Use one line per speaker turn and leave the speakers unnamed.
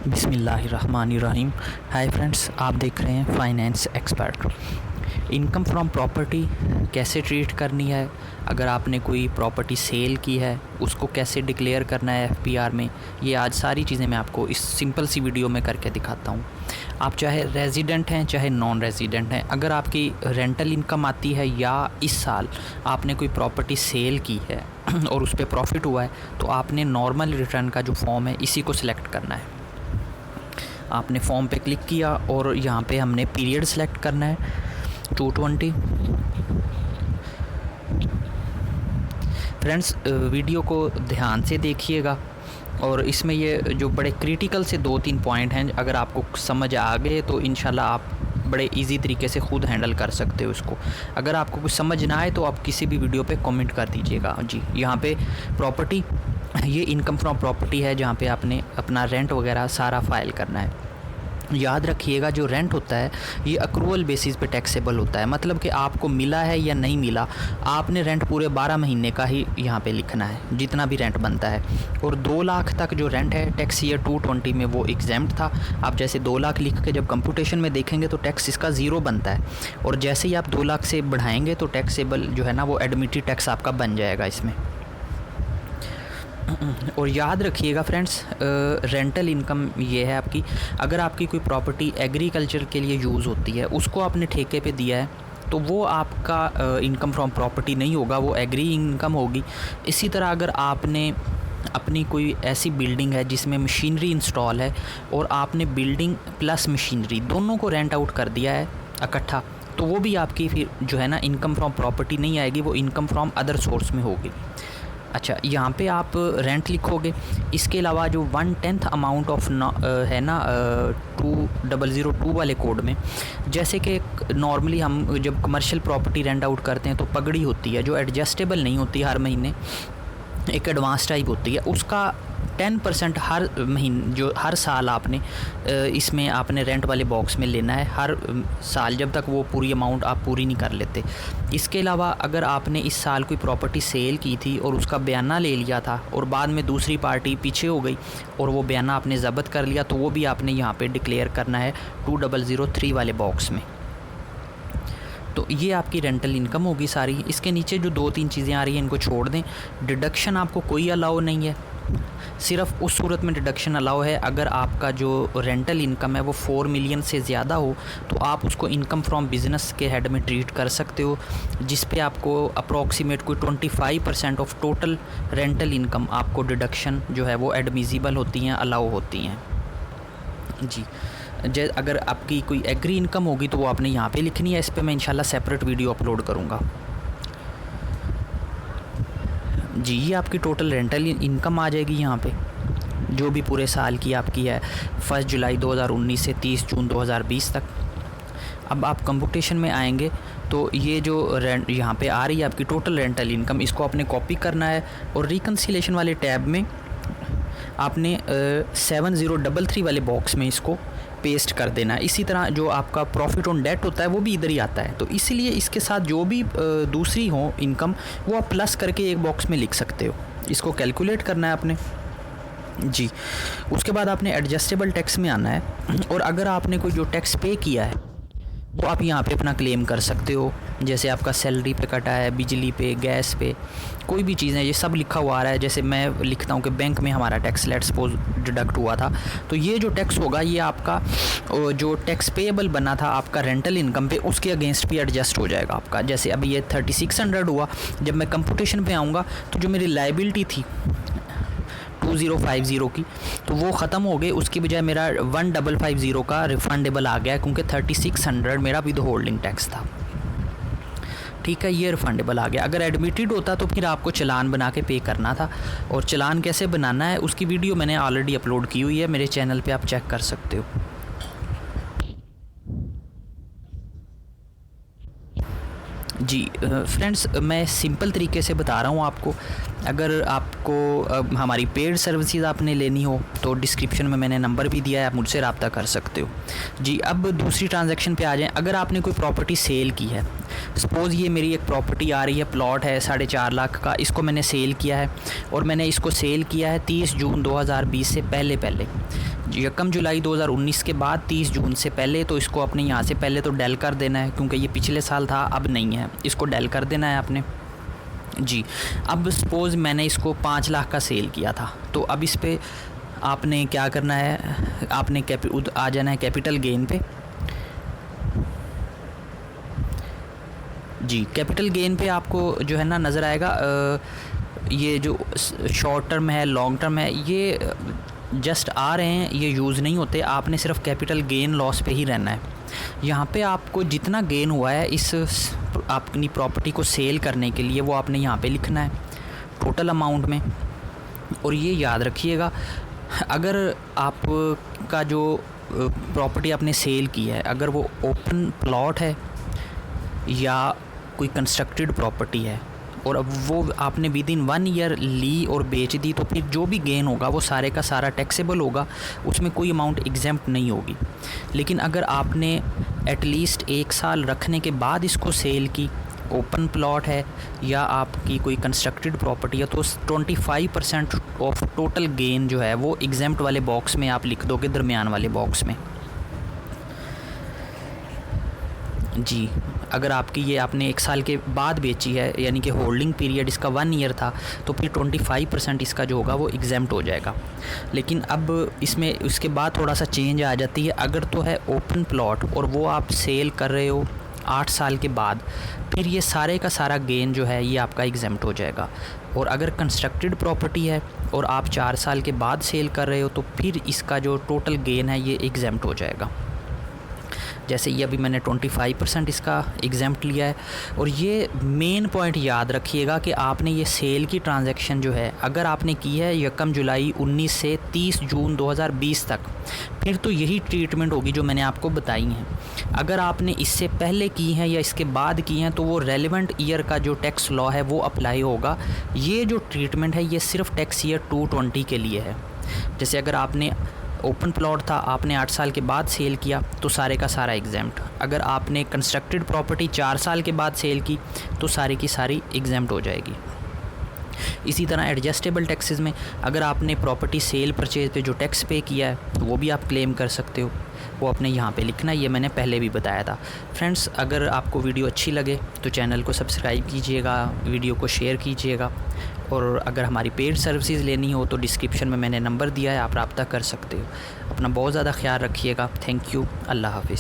बिस्मिल्लाहिर्रहमानिर्रहीम। Hi friends, आप देख रहे हैं finance expert. Income from property कैसे ट्रीट करनी है, अगर आपने कोई प्रॉपर्टी सेल की है उसको कैसे डिक्लेयर करना है एफपीआर में, ये आज सारी चीज़ें मैं आपको इस सिंपल सी वीडियो में करके दिखाता हूँ। आप चाहे रेजिडेंट हैं चाहे नॉन रेजिडेंट हैं, अगर आपकी रेंटल इनकम आती है या इस साल आपने कोई प्रॉपर्टी सेल की है और उस पर प्रॉफिट हुआ है, तो आपने नॉर्मल रिटर्न का जो फॉर्म है इसी को सिलेक्ट करना है। आपने फॉर्म पे क्लिक किया और यहाँ पे हमने पीरियड सेलेक्ट करना है 220। फ्रेंड्स, वीडियो को ध्यान से देखिएगा और इसमें ये जो बड़े क्रिटिकल से 2-3 पॉइंट हैं, अगर आपको समझ आ गए तो इंशाल्लाह आप बड़े इजी तरीके से खुद हैंडल कर सकते हो इसको। अगर आपको कुछ समझ ना आए तो आप किसी भी वीडियो पे कमेंट कर दीजिएगा। जी, यहाँ पे प्रॉपर्टी, ये इनकम फ्रॉम प्रॉपर्टी है जहाँ पे आपने अपना रेंट वगैरह सारा फाइल करना है। याद रखिएगा, जो रेंट होता है ये अक्रूवल बेसिस पे टैक्सेबल होता है, मतलब कि आपको मिला है या नहीं मिला, आपने रेंट पूरे 12 महीने का ही यहाँ पे लिखना है, जितना भी रेंट बनता है। और 2 लाख तक जो रेंट है टैक्स ईयर 220 में वो एग्जेम्प्ट था। आप जैसे 2 लाख लिख के जब कंप्यूटेशन में देखेंगे तो टैक्स इसका 0 बनता है, और जैसे ही आप 2 लाख से बढ़ाएंगे तो टैक्सेबल जो है ना वो एडमिटेड टैक्स आपका बन जाएगा इसमें। और याद रखिएगा फ्रेंड्स, रेंटल इनकम ये है आपकी, अगर आपकी कोई प्रॉपर्टी एग्रीकल्चर के लिए यूज़ होती है, उसको आपने ठेके पे दिया है तो वो आपका इनकम फ्रॉम प्रॉपर्टी नहीं होगा, वो एग्री इनकम होगी। इसी तरह अगर आपने अपनी कोई ऐसी बिल्डिंग है जिसमें मशीनरी इंस्टॉल है और आपने बिल्डिंग प्लस मशीनरी दोनों को रेंट आउट कर दिया है इकट्ठा, तो वो भी आपकी फिर जो है ना इनकम फ्रॉम प्रॉपर्टी नहीं आएगी, वो इनकम फ्रॉम अदर सोर्स में होगी। अच्छा, यहाँ पे आप रेंट लिखोगे। इसके अलावा जो 1/10 अमाउंट ऑफ है ना 2002 वाले कोड में, जैसे कि नॉर्मली हम जब कमर्शियल प्रॉपर्टी रेंट आउट करते हैं तो पगड़ी होती है जो एडजस्टेबल नहीं होती, हर महीने एक एडवांस टाइप होती है, उसका 10% हर महीने जो हर साल आपने इसमें आपने रेंट वाले बॉक्स में लेना है, हर साल, जब तक वो पूरी अमाउंट आप पूरी नहीं कर लेते। इसके अलावा अगर आपने इस साल कोई प्रॉपर्टी सेल की थी और उसका बयाना ले लिया था और बाद में दूसरी पार्टी पीछे हो गई और वो बयाना आपने ज़ब्त कर लिया, तो वो भी आपने यहाँ पे डिक्लेयर करना है 2003 वाले बॉक्स में। तो ये आपकी रेंटल इनकम होगी सारी। इसके नीचे जो 2-3 चीज़ें आ रही हैं इनको छोड़ दें। डिडक्शन आपको कोई अलाउ नहीं है, सिर्फ उस सूरत में डिडक्शन अलाउ है अगर आपका जो रेंटल इनकम है वो 4 मिलियन से ज़्यादा हो, तो आप उसको इनकम फ्रॉम बिज़नेस के हेड में ट्रीट कर सकते हो, जिस पे आपको अप्रॉक्सीमेट कोई 25% ऑफ टोटल रेंटल इनकम आपको डिडक्शन जो है वो एडमिजिबल होती हैं, अलाउ होती हैं। जी, अगर आपकी कोई एग्री इनकम होगी तो वो आपने यहाँ पे लिखनी है। इस पे मैं इंशाल्लाह सेपरेट वीडियो अपलोड करूँगा। जी, ये आपकी टोटल रेंटल इनकम आ जाएगी यहाँ पे, जो भी पूरे साल की आपकी है 1 जुलाई 2019 से 30 जून 2020 तक। अब आप कंप्यूटेशन में आएंगे तो ये जो रेंट यहाँ पे आ रही है आपकी टोटल रेंटल इनकम, इसको आपने कॉपी करना है और रिकन्सिलेशन वाले टैब में आपने 7033 वाले बॉक्स में इसको पेस्ट कर देना है। इसी तरह जो आपका प्रॉफिट ऑन डेट होता है वो भी इधर ही आता है, तो इसीलिए इसके साथ जो भी दूसरी हो इनकम वो आप प्लस करके एक बॉक्स में लिख सकते हो। इसको कैलकुलेट करना है आपने। जी, उसके बाद आपने एडजस्टेबल टैक्स में आना है और अगर आपने कोई जो टैक्स पे किया है वो आप यहाँ पे अपना क्लेम कर सकते हो। जैसे आपका सैलरी पे कटा है, बिजली पे, गैस पे, कोई भी चीज़ है, ये सब लिखा हुआ आ रहा है। जैसे मैं लिखता हूँ कि बैंक में हमारा टैक्स लेट्स सपोज डिडक्ट हुआ था, तो ये जो टैक्स होगा ये आपका जो टैक्स पेएबल बना था आपका रेंटल इनकम पे, उसके अगेंस्ट भी एडजस्ट हो जाएगा आपका। जैसे अभी ये 3600 हुआ, जब मैं कंप्यूटेशन पे आऊँगा तो जो मेरी लाइबिलिटी थी 2050 की, तो वो ख़त्म हो गई, उसकी बजाय मेरा 1550 का रिफंडेबल आ गया, क्योंकि 3600 मेरा विद होल्डिंग टैक्स था। ठीक है, ये रिफंडेबल आ गया। अगर एडमिटेड होता तो फिर आपको चालान बना के पे करना था, और चालान कैसे बनाना है उसकी वीडियो मैंने ऑलरेडी अपलोड की हुई है मेरे चैनल पे, आप चेक कर सकते हो। जी फ्रेंड्स, मैं सिंपल तरीके से बता रहा हूँ आपको। अगर आपको हमारी पेड सर्विसेज आपने लेनी हो तो डिस्क्रिप्शन में मैंने नंबर भी दिया है, आप मुझसे रब्ता कर सकते हो। जी, अब दूसरी ट्रांजैक्शन पे आ जाएं। अगर आपने कोई प्रॉपर्टी सेल की है, सपोज़ ये मेरी एक प्रॉपर्टी आ रही है, प्लॉट है 4.5 लाख का, इसको मैंने सेल किया है और मैंने इसको सेल किया है 30 जून 2020 से पहले। 1 जुलाई 2019 के बाद 30 जून से पहले तो इसको अपने यहाँ से पहले तो डेल कर देना है, क्योंकि ये पिछले साल था अब नहीं है, इसको डेल कर देना है आपने जी। अब सपोज़ मैंने इसको 5 लाख का सेल किया था, तो अब इस पे आपने क्या करना है, आपने आ जाना है कैपिटल गेन पे जी। कैपिटल गेन पे आपको जो है ना नज़र आएगा ये जो शॉर्ट टर्म है, लॉन्ग टर्म है, ये जस्ट आ रहे हैं, ये यूज़ नहीं होते। आपने सिर्फ कैपिटल गेन लॉस पे ही रहना है। यहाँ पे आपको जितना गेन हुआ है इस अपनी प्रॉपर्टी को सेल करने के लिए वो आपने यहाँ पे लिखना है टोटल अमाउंट में। और ये याद रखिएगा, अगर आपका जो प्रॉपर्टी आपने सेल की है, अगर वो ओपन प्लॉट है या कोई कंस्ट्रक्टेड प्रॉपर्टी है और अब वो आपने विद इन 1 ईयर ली और बेच दी, तो फिर जो भी गेन होगा वो सारे का सारा टैक्सेबल होगा, उसमें कोई अमाउंट एग्जेम्प्ट नहीं होगी। लेकिन अगर आपने एटलीस्ट 1 साल रखने के बाद इसको सेल की, ओपन प्लॉट है या आपकी कोई कंस्ट्रक्टेड प्रॉपर्टी है, तो 25% ऑफ टोटल गेन जो है वो एग्जेम्प्ट वाले बॉक्स में आप लिख दोगे, दरमियान वाले बॉक्स में जी। अगर आपकी ये आपने 1 साल के बाद बेची है, यानी कि होल्डिंग पीरियड इसका 1 ईयर था, तो फिर 25% इसका जो होगा वो एग्जेम्प्ट हो जाएगा। लेकिन अब इसमें उसके बाद थोड़ा सा चेंज आ जाती है। अगर तो है ओपन प्लॉट और वो आप सेल कर रहे हो 8 साल के बाद, फिर ये सारे का सारा गेन जो है ये आपका एग्जेम्प्ट हो जाएगा। और अगर कंस्ट्रक्टेड प्रॉपर्टी है और आप 4 साल के बाद सेल कर रहे हो, तो फिर इसका जो टोटल गेन है ये एग्जेम्प्ट हो जाएगा। जैसे ये अभी मैंने 25% इसका एग्जेम्प्ट लिया है। और ये मेन पॉइंट याद रखिएगा कि आपने ये सेल की ट्रांजैक्शन जो है अगर आपने की है 1 जुलाई 19 से 30 जून 2020 तक, फिर तो यही ट्रीटमेंट होगी जो मैंने आपको बताई हैं। अगर आपने इससे पहले की हैं या इसके बाद की हैं, तो वो रेलेवेंट ईयर का जो टैक्स लॉ है वो अप्लाई होगा। ये जो ट्रीटमेंट है ये सिर्फ टैक्स ईयर 2020 के लिए है। जैसे अगर आपने ओपन प्लॉट था, आपने 8 साल के बाद सेल किया, तो सारे का सारा एग्जेम्प्ट। अगर आपने कंस्ट्रक्टेड प्रॉपर्टी 4 साल के बाद सेल की, तो सारी की सारी एग्जेम्प्ट हो जाएगी। इसी तरह एडजस्टेबल टैक्सेस में अगर आपने प्रॉपर्टी सेल परचेज पे जो टैक्स पे किया है, तो वो भी आप क्लेम कर सकते हो, वो अपने यहाँ पे लिखना है। ये मैंने पहले भी बताया था। फ्रेंड्स, अगर आपको वीडियो अच्छी लगे तो चैनल को सब्सक्राइब कीजिएगा, वीडियो को शेयर कीजिएगा, और अगर हमारी पेड सर्विसेज लेनी हो तो डिस्क्रिप्शन में मैंने नंबर दिया है, आप रब्ता कर सकते हो। अपना बहुत ज़्यादा ख्याल रखिएगा। Thank you. अल्लाह हाफिज़।